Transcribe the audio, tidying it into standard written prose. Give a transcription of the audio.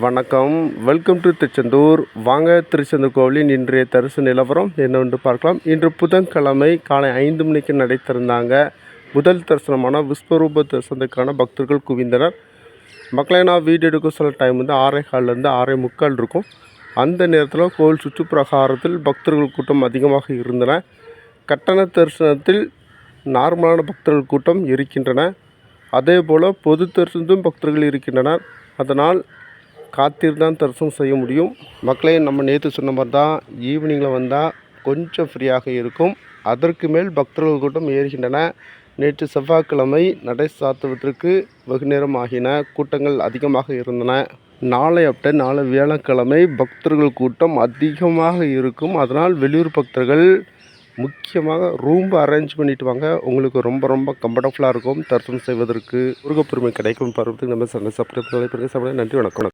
வணக்கம். Welcome to Tiruchendur. வாங்க திருச்செந்தூர் கோவிலின் இன்றைய தரிசன நிலவரம் என்னவென்று பார்க்கலாம். இன்று புதன்கிழமை காலை 5 மணிக்கு நடை திறந்தாங்க. முதல் தரிசனமான விஸ்வரூப தரிசனத்துக்கான பக்தர்கள் குவிந்தனர். மக்களே, நான் வீடியோ எடுக்க சொல்ல டைம் வந்து 6:15 6:45 இருக்கும். அந்த நேரத்தில் கோவில் சுற்றுப்பிரகாரத்தில் பக்தர்கள் கூட்டம் அதிகமாக இருந்தன. கட்டண தரிசனத்தில் நார்மலான பக்தர்கள் கூட்டம் இருக்கின்றன. அதே போல் பொது தரிசனத்தும் பக்தர்கள் இருக்கின்றனர். அதனால் காத்திருந்தான் தரிசனம் செய்ய முடியும். மக்களே, நம்ம நேற்று சொன்ன மாதிரி தான் ஈவினிங்கில் வந்தால் கொஞ்சம் ஃப்ரீயாக இருக்கும். அதற்கு மேல் பக்தர்கள் கூட்டம் ஏறுகின்றன. நேற்று செவ்வாய்க்கிழமை நடை சாத்துவதற்கு வெகு நேரம் ஆகின. கூட்டங்கள் அதிகமாக இருந்தன. நாளை வியாழக்கிழமை பக்தர்கள் கூட்டம் அதிகமாக இருக்கும். அதனால் வெளியூர் பக்தர்கள் முக்கியமாக ரூம் அரேஞ்ச் பண்ணிட்டு வாங்க. உங்களுக்கு ரொம்ப கம்ஃபர்டபுளாக இருக்கும் தரிசனம் செய்வதற்கு. முருகப்பெருமை கிடைக்கும் பருவத்துக்கு நம்ம சப்ஸ்கிரைப் பண்ணி நன்றி, வணக்கம்.